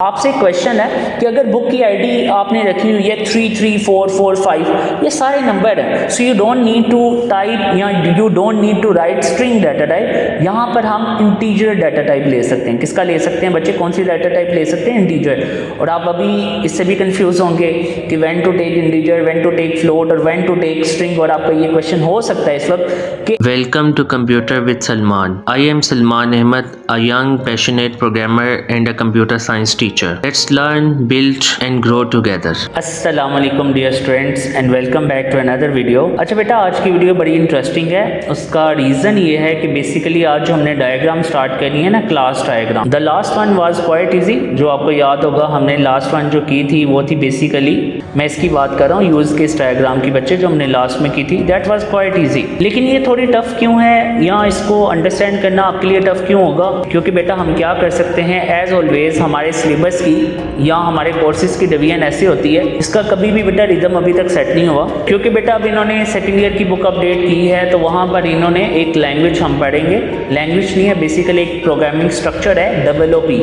आपसे क्वेश्चन है कि अगर बुक की आईडी आपने रखी हुई है 33445, ये सारे नंबर हैं, so you don't need to type या you don't need to write string data type. यहाँ पर हम इंटीजर डाटा टाइप ले सकते हैं। किसका ले सकते हैं बच्चे, कौन सी डाटा टाइप ले सकते हैं, इंटीजर। और आप अभी इससे भी कंफ्यूज होंगे कि when to take integer, when to take float और व्हेन टू टेक स्ट्रिंग। और आपका ये क्वेश्चन हो सकता है इस वक्त कि Welcome to Computer with Salman. I am Salman Ahmed, a young, passionate programmer and a computer science teacher. Let's learn, build and grow together. अस्सलाम वालेकुम dear students and welcome back to another video. अच्छा बेटा, आज की video बड़ी interesting है। उसका reason ये है कि बेसिकली आज जो हमने डायग्राम स्टार्ट करनी है ना, class diagram. The last one was quite easy. जो आपको याद होगा, हमने लास्ट वन जो की थी वो थी बेसिकली, मैं इसकी बात कर रहा हूँ यूज़ केस डायग्राम की बच्चे, जो हमने लास्ट में की थी, दैट वाज क्वाइट इजी। लेकिन ये थोड़ी टफ क्यों है, या इसको अंडरस्टैंड करना आपके लिए टफ क्यों होगा? क्योंकि बेटा हम क्या कर सकते हैं, एज ऑलवेज हमारे सिलेबस की या हमारे कोर्सेज की डिवीजन ऐसी होती है, इसका कभी भी बेटा रिदम अभी तक सेट नहीं हुआ। क्योंकि बेटा अब इन्होंने सेकेंड ईयर की बुक अपडेट की है, तो वहाँ पर इन्होंने एक लैंग्वेज हम पढ़ेंगे, लैंग्वेज नहीं है बेसिकली एक प्रोग्रामिंग स्ट्रक्चर है, OOP,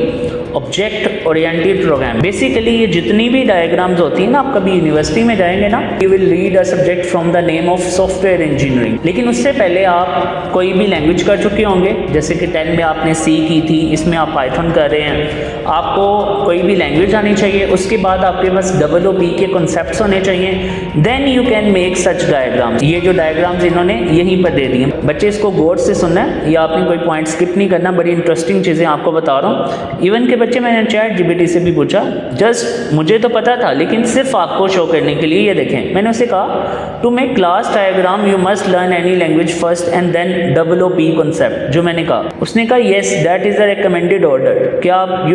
object oriented program. Basically ये जितनी भी डायग्राम्स होती है ना, आप कभी यूनिवर्सिटी में जाएंगे ना, you will read a subject from the name of software engineering. लेकिन उससे पहले आप कोई भी लैंग्वेज कर चुके होंगे, जैसे कि 10 में आपने सी की थी, इसमें आप पाइथन कर रहे हैं। आपको कोई भी लैंग्वेज आनी चाहिए, उसके बाद आपके पास OOP के कॉन्सेप्ट्स होने चाहिए, then you can make such diagrams. ये जो डायग्राम्स इन्होंने यहीं पर दे दिए बच्चे, इसको गौर से सुनना है, या आपने कोई पॉइंट स्किप नहीं करना। बड़ी इंटरेस्टिंग चीज़ें आपको बता रहा हूँ। इवन के बच्चे, मैंने ChatGPT से भी पूछा, जस्ट मुझे तो पता था लेकिन सिर्फ आपको शो करने के लिए। ये देखें, मैंने उसे कहा to make class diagram you must learn any language first and then OOP concept. जो मैंने कहा, उसने कहा yes that is the recommended order, कि आप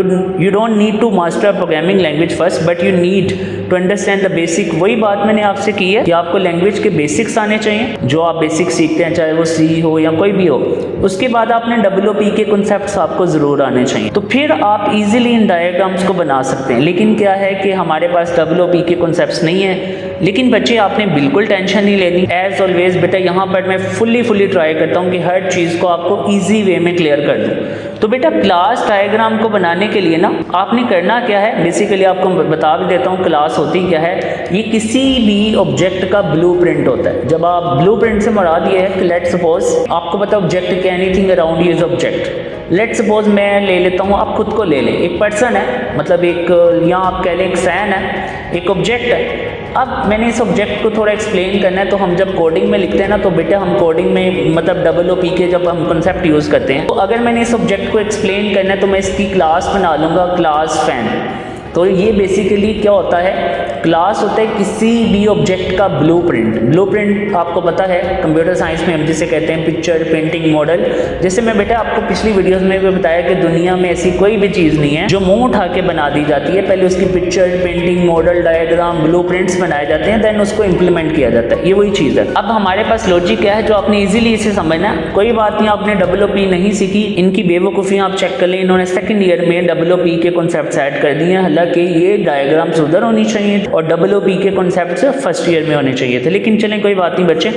you don't need to master programming language first but you need to understand the basic. वही बात मैंने आपसे की है कि आपको लैंग्वेज के बेसिक्स आने चाहिए, जो आप बेसिक सीखते हैं, चाहे वो सी हो या कोई भी हो। उसके बाद आपने OOP के कॉन्सेप्ट्स आपको ज़रूर आने चाहिए, तो फिर आप इजीली इन डायग्राम्स को बना सकते हैं। लेकिन क्या है कि हमारे पास OOP के कॉन्सेप्ट्स नहीं है। लेकिन बच्चे आपने बिल्कुल टेंशन नहीं लेनी। एज ऑलवेज बेटा, यहाँ पर मैं फुल्ली ट्राई करता हूँ कि हर चीज़ को आपको ईजी वे में क्लियर कर दूँ। तो बेटा, क्लास डायग्राम को बनाने के लिए ना आपने करना क्या है, बेसिकली आपको बता भी देता हूँ क्लास होती क्या है। ये किसी भी ऑब्जेक्ट का ब्लूप्रिंट होता है। जब आप ब्लूप्रिंट से मुराद ये है कि लेट सपोज आपको पता ऑब्जेक्ट के anything around you is object. Let suppose मैं ले लेता हूँ, आप खुद को ले लें, एक पर्सन है, मतलब एक, यहाँ आप कह लें एक फैन है, एक ऑब्जेक्ट है। अब मैंने इस ऑब्जेक्ट को थोड़ा एक्सप्लेन करना है, तो हम जब कोडिंग में लिखते हैं ना, तो बेटा हम कोडिंग में मतलब OOP के जब हम कॉन्सेप्ट यूज़ करते हैं, तो अगर मैंने इस ऑब्जेक्ट को एक्सप्लेन करना है तो मैं इसकी क्लास बना लूँगा, क्लास फैन। तो ये बेसिकली क्या होता है, क्लास होता है किसी भी ऑब्जेक्ट का ब्लूप्रिंट। ब्लूप्रिंट आपको पता है कंप्यूटर साइंस में हम जिसे कहते हैं पिक्चर पेंटिंग मॉडल। जैसे मैं बेटा आपको पिछली वीडियोस में भी बताया कि दुनिया में ऐसी कोई भी चीज़ नहीं है जो मुंह उठा के बना दी जाती है। पहले उसकी picture painting model diagram blueprints बनाए जाते हैं, देन उसको इम्प्लीमेंट किया जाता है। ये वही चीज़ है। अब हमारे पास लॉजिक क्या है जो आपने ईजिली इसे समझना है। कोई बात नहीं, आपने OOP नहीं सीखी, इनकी बेवकूफ़ियाँ आप चेक कर लें। इन्होंने सेकेंड ईयर में OOP के कॉन्सेप्ट ऐड कर दिए हैं, हालांकि ये डायग्राम्स उधर होनी चाहिए और OOP के कॉन्सेप्ट्स फर्स्ट ईयर में होने चाहिए थे। लेकिन चलें कोई बात नहीं बच्चे,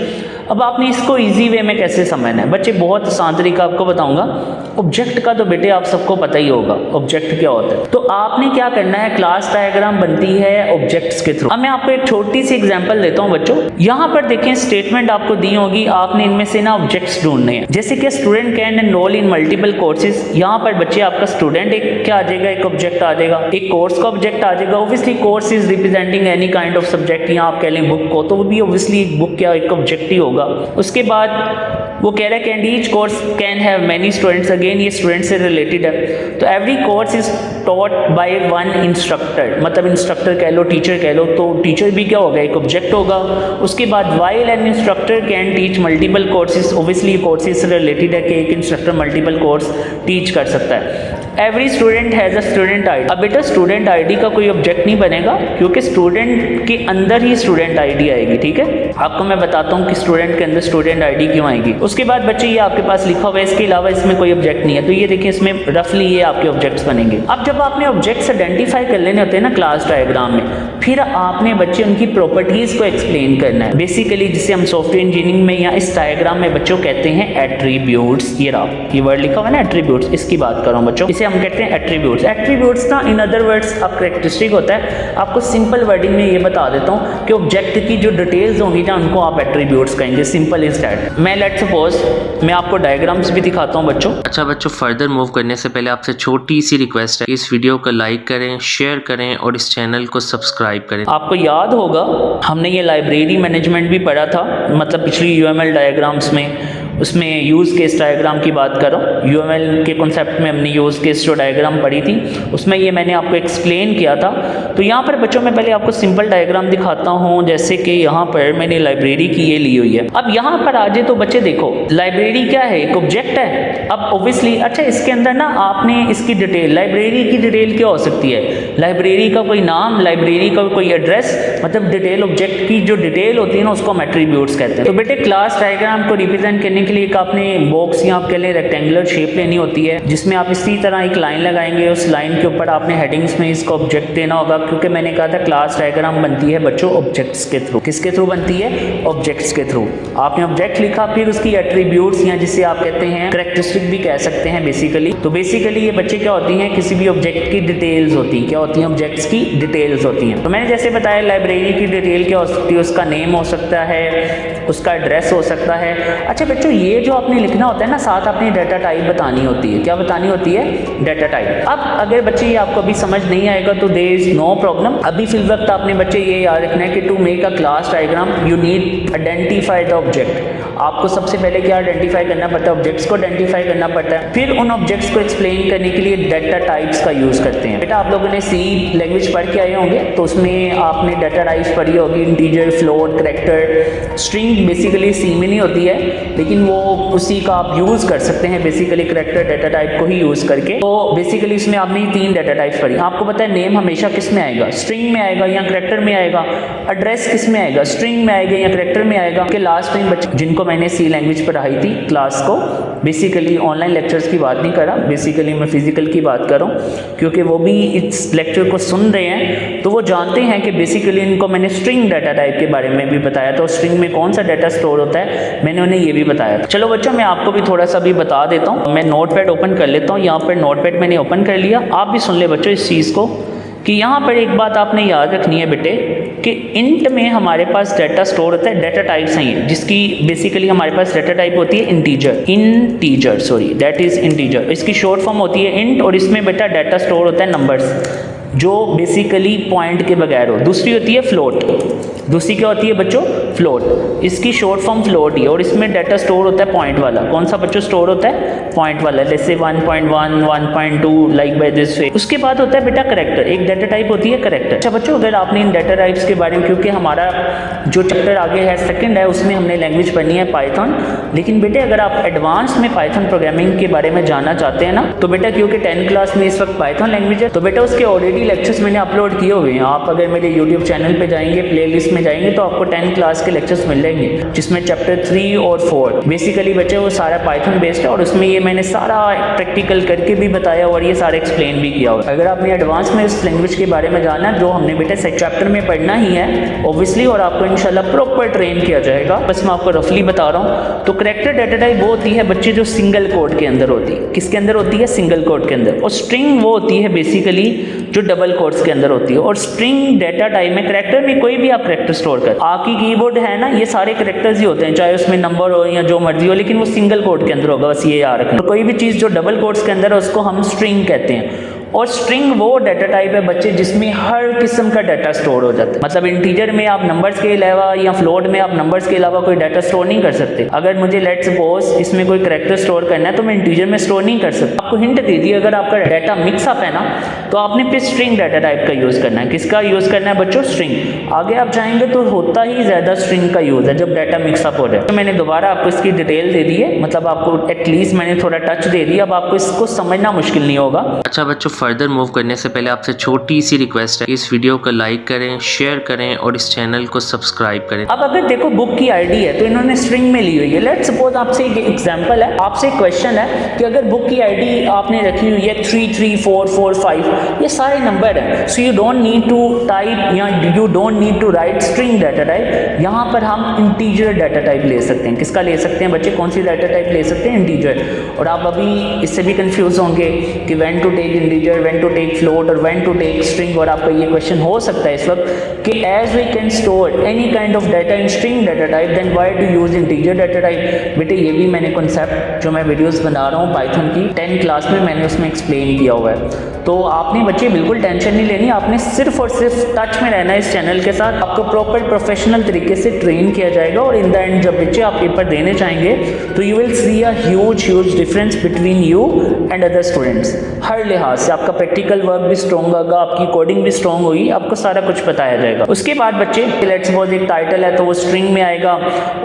अब आपने इसको इजी वे में कैसे समझना है बच्चे, बहुत आसान तरीका आपको बताऊंगा। ऑब्जेक्ट का तो बेटे आप सबको पता ही होगा ऑब्जेक्ट क्या होता है। तो आपने क्या करना है, क्लास डायग्राम बनती है ऑब्जेक्ट्स के थ्रू। अब मैं आपको एक छोटी सी एग्जांपल देता हूं बच्चों। यहाँ पर देखें, स्टेटमेंट आपको दी होगी, आपने इनमें से ना ऑब्जेक्ट्स ढूंढने हैं। जैसे कि student can enrol in multiple courses. यहाँ पर बच्चे आपका स्टूडेंट एक क्या आ जाएगा, एक ऑब्जेक्ट आ जाएगा, एक कोर्स का ऑब्जेक्ट आ जाएगा। Obviously course is representing any kind of subject, यहाँ आप कह लें बुक को, तो वो भी ऑब्वियसली एक बुक क्या एक ऑब्जेक्ट ही होगा। उसके बाद वो कह रहा है can each course can have many students. Again ये स्टूडेंट से रिलेटेड है। तो every course is taught by one instructor, मतलब इंस्ट्रक्टर कह लो, टीचर कह लो, तो टीचर भी क्या होगा, एक ऑब्जेक्ट होगा। उसके बाद while N instructor can teach multiple courses. Obviously courses से रिलेटेड है कि एक इंस्ट्रक्टर मल्टीपल कोर्स टीच कर सकता है। Every student has a student ID. अब बेटा स्टूडेंट आईडी का कोई ऑब्जेक्ट नहीं बनेगा, क्योंकि स्टूडेंट के अंदर ही स्टूडेंट आईडी आएगी। ठीक है, आपको मैं बताता हूँ कि स्टूडेंट के अंदर स्टूडेंट आईडी क्यों आएगी। उसके बाद बच्चे ये आपके पास लिखा हुआ है, इसके अलावा इसमें कोई ऑब्जेक्ट नहीं है। तो ये देखिए, इसमें रफली ये आपके ऑब्जेक्ट्स बनेंगे। अब जब आपने ऑब्जेक्ट्स आइडेंटिफाई कर लेने होते हैं ना क्लास डायग्राम में, फिर आपने बच्चे उनकी प्रॉपर्टीज को एक्सप्लेन करना है। बेसिकली जिसे हम सॉफ्टवेयर इंजीनियरिंग में या इस डायग्राम में बच्चों कहते हैं एट्रीब्यूट्स। ये रहा ये वर्ड लिखा हुआ है ना एट्रीब्यूट्स, इसकी बात कर रहा हूँ बच्चों। इसे जिसे हम कहते हैं एट्रीब्यूट्स। एट्रीब्यूट्स ना इन अदर वर्ड्स अब करेक्टरिस्टिक होता है। आपको सिंपल वर्डिंग में ये बता देता हूँ कि ऑब्जेक्ट की जो डिटेल्स होंगी ना उनको आप एट्रीब्यूट्स कहेंगे। Simple is that. मैं लेट सपोज मैं आपको डायग्राम्स भी दिखाता हूँ बच्चों। अच्छा बच्चों, फर्दर मूव करने से पहले आपसे छोटी सी रिक्वेस्ट है, इस वीडियो को लाइक करें, शेयर करें और इस चैनल को सब्सक्राइब करें। आपको याद होगा हमने ये लाइब्रेरी मैनेजमेंट भी पढ़ा था, मतलब पिछली यूएमएल डायग्राम्स में, उसमें यूज़ केस डायग्राम की बात कर रहा हूँ। यूएमएल के कॉन्सेप्ट में हमने यूज़ केस जो डायग्राम पढ़ी थी उसमें ये मैंने आपको एक्सप्लेन किया था। तो यहाँ पर बच्चों मैं पहले आपको सिंपल डायग्राम दिखाता हूँ, जैसे कि यहाँ पर मैंने लाइब्रेरी की ये ली हुई है। अब यहाँ पर आ जाए तो बच्चे देखो लाइब्रेरी क्या है, एक ऑब्जेक्ट है। अब ऑब्वियसली अच्छा इसके अंदर ना आपने इसकी डिटेल, लाइब्रेरी की डिटेल क्या हो सकती है, लाइब्रेरी का कोई नाम, लाइब्रेरी का कोई एड्रेस, मतलब डिटेल ऑब्जेक्ट की जो डिटेल होती है ना उसको हम एट्रीब्यूट्स कहते हैं। तो बेटे क्लास डायग्राम को रिप्रेजेंट करने के लिए एक आपने बॉक्स या आप कह लें रेक्टेंगुलर शेप लेनी होती है, जिसमें आप इसी तरह एक लाइन लगाएंगे। उस लाइन के ऊपर आपने हेडिंग्स में इसको ऑब्जेक्ट देना होगा, क्योंकि मैंने कहा था क्लास डायग्राम बनती है बच्चों ऑब्जेक्ट्स के थ्रू। किसके थ्रू बनती है? ऑब्जेक्ट्स के थ्रू। आपने ऑब्जेक्ट लिखा, फिर उसकी एट्रीब्यूट्स या जिसे आप कहते हैं कैरेक्टरिस्टिक भी कह सकते हैं बेसिकली। तो बेसिकली ये बच्चे क्या होती हैं, किसी भी ऑब्जेक्ट की डिटेल्स होती हैं। क्या होती हैं? ऑब्जेक्ट्स की डिटेल्स होती हैं। तो मैंने जैसे बताया लाइब्रेरी की डिटेल क्या हो सकती है, उसका नेम हो सकता है, उसका एड्रेस हो सकता है। अच्छा बच्चों ये जो आपने लिखना होता है ना, साथ अपनी डाटा टाइप बतानी होती है। क्या बतानी होती है? Data type. अब अगर बच्चे ये आपको अभी समझ नहीं आएगा तो देयर इज नो प्रॉब्लम। अभी फिल वक्त आपने बच्चे ये याद रखना है कि to make a class diagram you need identify the object. आपको सबसे पहले क्या आइडेंटिफाई करना पड़ता है? ऑब्जेक्ट्स को आइडेंटिफाई करना पड़ता है। फिर उन ऑब्जेक्ट्स को एक्सप्लेन करने के लिए डाटा टाइप्स का यूज़ करते हैं। बेटा आप लोगों ने सी लैंग्वेज पढ़ के आए होंगे, तो उसमें आपने डाटा टाइप्स पढ़ी होगी, integer, float, character, string. Basically C में नहीं होती है, लेकिन वो उसी का आप यूज़ कर सकते हैं बेसिकली कैरेक्टर डाटा टाइप को ही यूज़ करके। तो बेसिकली इसमें आपने 3 डाटा टाइप्स पढ़ी। आपको पता है नेम हमेशा किस में आएगा? स्ट्रिंग में आएगा या कैरेक्टर में आएगा। एड्रेस किस में आएगा? स्ट्रिंग में आएगा या कैरेक्टर में आएगा। कि लास्ट टाइम बच्चे जिनको मैंने सी लैंग्वेज पढ़ाई थी क्लास को, बेसिकली ऑनलाइन लेक्चर्स की बात नहीं कर रहा, बेसिकली मैं फिजिकल की बात कर रहा हूँ, क्योंकि वो भी इस लेक्चर को सुन रहे हैं तो वो जानते हैं कि बेसिकली इनको मैंने स्ट्रिंग डाटा टाइप के बारे में भी बताया था। स्ट्रिंग में कौन सा डाटा स्टोर होता है मैंने उन्हें ये भी बताया था। चलो बच्चों मैं आपको भी थोड़ा सा भी बता देता हूँ। मैं नोटपैड ओपन कर लेता हूँ। यहाँ पर नोटपैड मैंने ओपन कर लिया। आप भी सुन ले बच्चों इस चीज़ को कि यहाँ पर एक बात आपने याद रखनी है बेटे कि इंट में हमारे पास डाटा स्टोर होता है, डाटा टाइप्स हैं जिसकी बेसिकली हमारे पास डाटा टाइप होती है integer sorry that is integer. इसकी शॉर्ट फॉर्म होती है इंट, और इसमें बेटा डाटा स्टोर होता है नंबर्स जो बेसिकली पॉइंट के बगैर हो। दूसरी होती है फ्लोट। दूसरी क्या होती है बच्चों? फ्लोट। इसकी शॉर्ट फॉर्म फ्लोट ही, और इसमें डाटा स्टोर होता है पॉइंट वाला। कौन सा बच्चों स्टोर होता है? पॉइंट वाला, जैसे 1.1 1.2 लाइक बाय दिस वे। उसके बाद होता है बेटा करेक्टर। एक डाटा टाइप होती है करेक्टर। अच्छा बच्चों अगर आपने इन डाटा टाइप्स के बारे में, क्योंकि हमारा जो चैप्टर आगे है सेकंड है, उसमें हमने लैंग्वेज पढ़नी है पाइथन। लेकिन बेटे अगर आप एडवांस में पाइथन प्रोग्रामिंग के बारे में जानना चाहते हैं ना, तो बेटा क्योंकि 10 क्लास में इस वक्त पाइथन लैंग्वेज है, तो बेटा उसके ऑलरेडी लेक्चर्स मैंने अपलोड किए हुए हैं। आप अगर मेरे यूट्यूब चैनल पे जाएंगे, प्लेलिस्ट में जाएंगे, तो आपको 10 क्लास के लेक्चर्स मिल जाएंगे, जिसमें चैप्टर 3 और 4 बेसिकली बच्चे वो सारा पाइथन बेस्ड है, और उसमें ये मैंने सारा प्रैक्टिकल करके भी बताया और ये सारा एक्सप्लेन भी किया हुआ है। अगर आपने एडवांस में इस लैंग्वेज के बारे में जानना है, जो हमने बेटा चैप्टर में पढ़ना ही है ऑब्वियसली, और आपको इंशाल्लाह प्रॉपर ट्रेन किया जाएगा। बस मैं आपको रफली बता रहा हूँ। तो कैरेक्टर डाटा टाइप वो होती है बच्चे जो सिंगल कोड के अंदर होती है। किसके अंदर होती है? सिंगल कोड के अंदर। और स्ट्रिंग वो होती है बेसिकली जो डबल कोड्स के अंदर होती है। और स्ट्रिंग डाटा टाइप में कैरेक्टर में कोई भी आप कैरेक्टर स्टोर कर, आपकी कीबोर्ड है ना, ये सारे कैरेक्टर्स ही होते हैं, चाहे उसमें नंबर हो या जो मर्जी हो, लेकिन वो सिंगल कोड के अंदर होगा। बस ये याद रखना। तो कोई भी चीज़ जो डबल कोड्स के अंदर है उसको हम स्ट्रिंग कहते हैं। और स्ट्रिंग वो डाटा टाइप है बच्चे जिसमें हर किस्म का डाटा स्टोर हो जाता है। मतलब इंटीजर में आप नंबर्स के अलावा या फ्लोट में आप नंबर्स के अलावा कोई डाटा स्टोर नहीं कर सकते। अगर मुझे लेट्स सपोज इसमें कोई कैरेक्टर स्टोर करना है तो मैं इंटीजर में स्टोर नहीं कर सकता। आपको हिंट दे दी, अगर आपका डाटा मिक्सअप है ना, तो आपने फिर स्ट्रिंग डाटा टाइप का यूज़ करना है। किसका यूज़ करना है बच्चों? स्ट्रिंग। आगे आप जाएंगे तो होता ही ज़्यादा स्ट्रिंग का यूज़ है जब डाटा मिक्सअप हो जाए। तो मैंने दोबारा आपको इसकी डिटेल दे दी है, मतलब आपको एटलीस्ट मैंने थोड़ा टच दे दिया। अब आपको इसको समझना मुश्किल नहीं होगा। अच्छा बच्चों फर्दर मूव करने से पहले आपसे छोटी सी रिक्वेस्ट है, इस वीडियो को लाइक करें, शेयर करें और इस चैनल को सब्सक्राइब करें। अब अगर देखो बुक की आईडी है तो इन्होंने स्ट्रिंग में ली हुई है। लेट्स सपोज आपसे एक एग्जांपल है, आपसे एक क्वेश्चन है कि अगर बुक की आईडी आपने रखी हुई है 33445, ये सारे नंबर हैं, so you don't need to type या you don't need to write string data type. यहाँ पर हम इंटीजर डाटा टाइप ले सकते हैं। किसका ले सकते हैं बच्चे, कौन सी डाटा टाइप ले सकते हैं, इंटीजर। और आप अभी इससे भी कंफ्यूज होंगे कि when to take integer, when to take float और व्हेन टू टेक स्ट्रिंग। और आपका ये क्वेश्चन हो सकता है इस वक्त कि as we can store any kind of data in string data type, then why to use integer data type. बेटे ये भी मैंने कॉन्सेप्ट जो मैं वीडियोस बना रहा हूँ पाइथन की 10 क्लास में मैंने उसमें एक्सप्लेन किया हुआ है। तो आपने बच्चे बिल्कुल टेंशन नहीं लेनी, आपने सिर्फ और सिर्फ टच में रहना है इस चैनल के साथ। आपको प्रॉपर प्रोफेशनल तरीके से ट्रेन किया जाएगा और इन द एंड जब बच्चे आप पेपर देने चाहेंगे तो you will see a huge difference between you and other students. हर लिहाज से आपका प्रैक्टिकल वर्क भी स्ट्रॉन्ग होगा, आपकी कोडिंग भी स्ट्रॉन्ग होगी, आपको सारा कुछ बताया जाएगा। उसके बाद बच्चे लेट्स सपोज एक टाइटल है तो वो स्ट्रिंग में आएगा,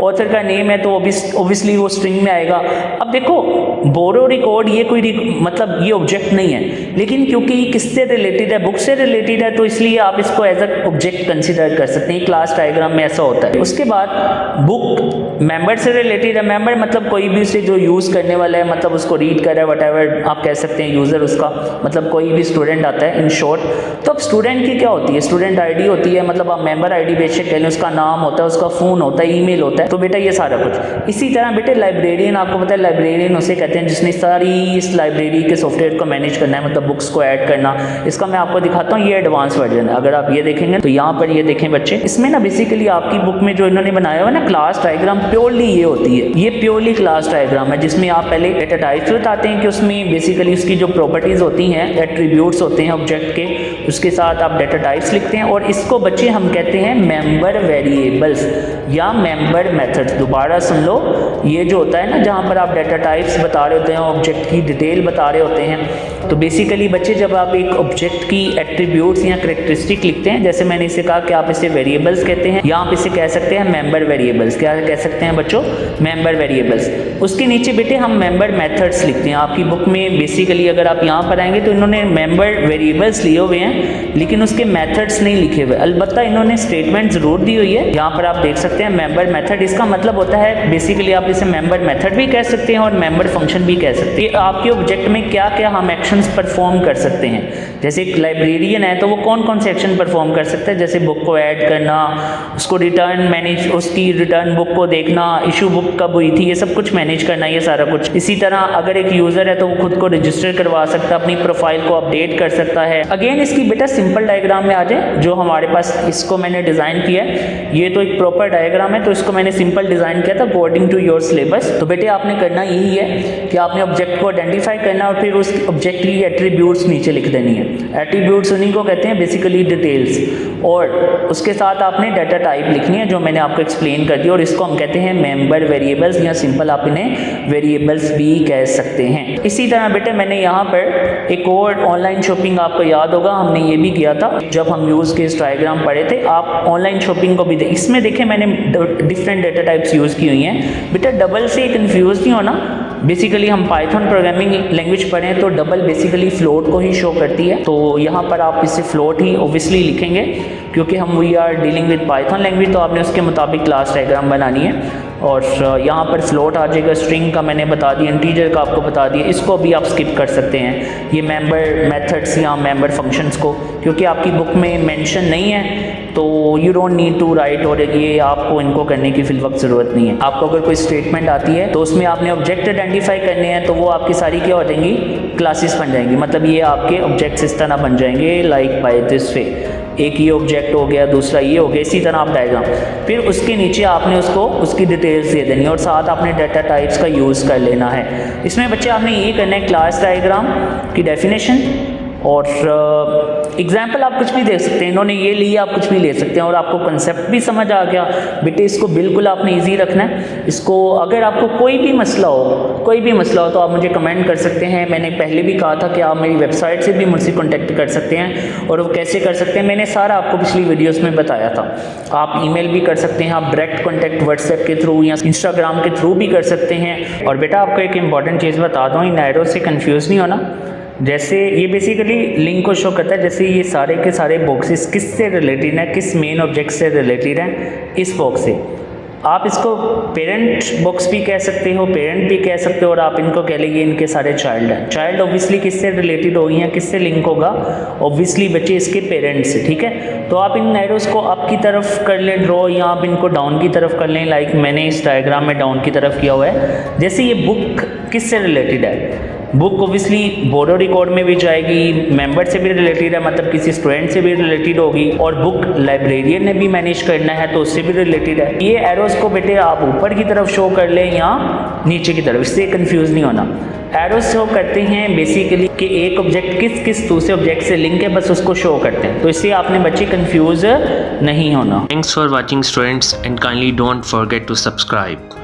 ऑथर का नेम है तो ऑब्वियसली वो स्ट्रिंग में आएगा। अब देखो बोरो रिकॉर्ड ये कोई मतलब ये ऑब्जेक्ट नहीं है, लेकिन क्योंकि किससे रिलेटेड है, बुक से रिलेटेड है, तो इसलिए आप इसको एज अ ऑब्जेक्ट कंसीडर कर सकते हैं। क्लास डायग्राम में ऐसा होता है। उसके बाद बुक मेंबर से रिलेटेड है। मेंबर मतलब कोई भी उसे जो यूज़ करने वाला है, मतलब उसको रीड कर रहा है, वटएवर आप कह सकते हैं यूज़र उसका, मतलब कोई भी स्टूडेंट आता है इन शॉर्ट। तो अब स्टूडेंट की क्या होती है, स्टूडेंट आईडी होती है, मतलब आप मेंबर आईडी बेशक कह लें, उसका नाम होता है, उसका फ़ोन होता है, ईमेल होता है। तो बेटा ये सारा कुछ। इसी तरह बेटे लाइब्रेरियन, आपको पता है लाइब्रेरियन उसे कहते हैं जिसने सारी इस लाइब्रेरी के सॉफ्टवेयर को मैनेज करना है, मतलब बुक्स को ऐड करना। इसका मैं आपको दिखाता हूँ, ये एडवांस वर्जन है। अगर आप ये देखेंगे तो यहाँ पर ये देखें बच्चे, इसमें ना बेसिकली आपकी बुक में जो इन्होंने बनाया हुआ ना क्लास डायग्राम, प्योरली ये होती है, ये प्योरली क्लास डायग्राम है, जिसमें आप पहले डेटा टाइप्स बताते हैं कि उसमें बेसिकली उसकी जो प्रॉपर्टीज होती हैं, एट्रीब्यूट्स होते हैं ऑब्जेक्ट के, उसके साथ आप डेटा टाइप्स लिखते हैं। और इसको बच्चे हम कहते हैं मेंबर वेरिएबल्स या मेंबर मेथड्स। दोबारा सुन लो, ये जो होता है ना जहाँ पर आप डेटा टाइप्स बता रहे होते हैं, ऑब्जेक्ट की डिटेल बता रहे होते हैं, तो बेसिकली बच्चे जब आप एक ऑब्जेक्ट की एट्रीब्यूट्स या कैरेक्टरिस्टिक लिखते हैं, जैसे मैंने इसे कहा कि आप इसे वेरिएबल्स कहते हैं या आप इसे कह सकते हैं मेंबर वेरिएबल्स। क्या कह सकते हैं बच्चों, मेंबर वेरिएबल्स। उसके नीचे बेटे हम मेंबर मेथड्स लिखते हैं। आपकी बुक में बेसिकली अगर आप यहाँ पर आएंगे तो इन्होंने मेंबर वेरिएबल्स लिए हुए हैं, लेकिन उसके मेथड्स नहीं लिखे हुए। अलबत्ता इन्होंने स्टेटमेंट जरूर दी हुई है, यहाँ पर आप देख सकते हैं मेंबर मेथड। इसका मतलब होता है बेसिकली आप इसे मेंबर मेथड भी कह सकते हैं और मेंबर फंक्शन भी कह सकते हैं। आपके ऑब्जेक्ट में क्या क्या हम एक्शंस परफॉर्म कर सकते हैं। जैसे एक लाइब्रेरियन है तो वो कौन कौन से एक्शन परफॉर्म कर सकता है, जैसे बुक को ऐड करना, उसको रिटर्न मैनेज, उसकी रिटर्न बुक को देखना, इशू बुक कब हुई थी, ये सब कुछ मैनेज करना, ये सारा कुछ। इसी तरह अगर एक यूज़र है तो वो खुद को रजिस्टर करवा सकता है, अपनी प्रोफाइल को अपडेट कर सकता है। अगेन इसकी बेटा सिंपल डायग्राम में आ जाए जो हमारे पास, इसको मैंने डिज़ाइन किया है, ये तो एक प्रॉपर डायग्राम है, तो इसको मैंने सिंपल डिज़ाइन किया था अकॉर्डिंग टू योर सिलेबस। तो बेटे आपने करना यही है कि आपने ऑब्जेक्ट को आइडेंटिफाई करना और फिर उस ऑब्जेक्ट की एट्रीब्यूट्स नीचे लिख देनी है। एट्रीब्यूट्स उन्हीं को कहते हैं बेसिकली डिटेल्स, और उसके साथ आपने डाटा टाइप लिखनी है जो मैंने आपको एक्सप्लेन कर दिया, और इसको हम कहते हैं मेंबर वेरिएबल्स या सिंपल आप इन्हें वेरिएबल्स भी कह सकते हैं। इसी तरह बेटे मैंने यहाँ पर एक और ऑनलाइन शॉपिंग, आपको याद होगा हमने ये भी किया था जब हम यूज़ केस डायग्राम पढ़े थे। आप ऑनलाइन शॉपिंग को भी इसमें देखें मैंने डिफरेंट डाटा टाइप्स यूज़ की हुई हैं। बेटा डबल से कंफ्यूज नहीं होना, बेसिकली हम पाइथन प्रोग्रामिंग लैंग्वेज पढ़ें तो डबल बेसिकली फ्लोट को ही शो करती है, तो यहाँ पर आप इसे फ्लोट ही ओबियसली लिखेंगे क्योंकि हम we are dealing with Python language, तो आपने उसके मुताबिक क्लास डायग्राम बनानी है। और यहाँ पर फ्लोट आ जाएगा, स्ट्रिंग का मैंने बता दिया, इंटीजर का आपको बता दिया, इसको भी आप स्किप कर सकते हैं, ये मेंबर मेथड्स या मेंबर फंक्शंस को, क्योंकि आपकी बुक में मेंशन नहीं है तो you don't need to write, और ये आपको इनको करने की फिल वक्त ज़रूरत नहीं है। आपको अगर कोई स्टेटमेंट आती है तो उसमें आपने ऑब्जेक्ट आइडेंटिफाई करने हैं, तो वो आपकी सारी क्या हो जाएंगी, क्लासेस बन जाएंगी, मतलब ये आपके ऑब्जेक्ट्स इस तरह बन जाएंगे लाइक बाय दिस वे। एक ये ऑब्जेक्ट हो गया, दूसरा ये हो गया, इसी तरह आप डायग्राम, फिर उसके नीचे आपने उसको उसकी डिटेल्स दे देनी है और साथ आपने डाटा टाइप्स का यूज़ कर लेना है। इसमें बच्चे आपने ये करना है क्लास डायग्राम की डेफिनेशन, और एग्जाम्पल आप कुछ भी देख सकते हैं, इन्होंने ये लिया आप कुछ भी ले सकते हैं, और आपको कंसेप्ट भी समझ आ गया। बेटे इसको बिल्कुल आपने इजी रखना है। इसको अगर आपको कोई भी मसला हो तो आप मुझे कमेंट कर सकते हैं। मैंने पहले भी कहा था कि आप मेरी वेबसाइट से भी मुझसे कॉन्टेक्ट कर सकते हैं, और वो कैसे कर सकते हैं मैंने सारा आपको पिछली वीडियोज़ में बताया था। आप ईमेल भी कर सकते हैं, आप डायरेक्ट कॉन्टैक्ट व्हाट्सएप के थ्रू या इंस्टाग्राम के थ्रू भी कर सकते हैं। और बेटा आपको एक इंपॉर्टेंट चीज़ बता दूँ, इन एरो से कन्फ्यूज़ नहीं होना। जैसे ये बेसिकली लिंक को शो करता है, जैसे ये सारे के सारे बॉक्सेस किससे रिलेटेड हैं, किस मेन ऑब्जेक्ट से रिलेटेड हैं, इस बॉक्स से। आप इसको पेरेंट बॉक्स भी कह सकते हो, पेरेंट भी कह सकते हो, और आप इनको कह लीजिए इनके सारे चाइल्ड हैं। चाइल्ड ऑब्वियसली किससे रिलेटेड होगी या किससे लिंक होगा, ऑब्वियसली बच्चे इसके पेरेंट्स से, ठीक है। तो आप इन एरोस को अप की तरफ कर लें ड्रॉ, या आप इनको डाउन की तरफ कर लें, लाइक मैंने इस डायग्राम में डाउन की तरफ किया हुआ है। जैसे ये बुक किससे रिलेटेड है, बुक ओबियसली बोरो रिकॉर्ड में भी जाएगी, मेंबर से भी रिलेटेड है, मतलब किसी स्टूडेंट से भी रिलेटेड होगी, और बुक लाइब्रेरियन ने भी मैनेज करना है तो उससे भी रिलेटेड है। ये एरोस को बेटे आप ऊपर की तरफ शो कर लें या नीचे की तरफ, इससे कंफ्यूज नहीं होना। एरोस शो करते हैं बेसिकली कि एक ऑब्जेक्ट किस दूसरे ऑब्जेक्ट से लिंक है, बस उसको शो करते हैं, तो इससे आपने बच्चे कंफ्यूज नहीं होना। Thanks for watching students and kindly don't forget to subscribe.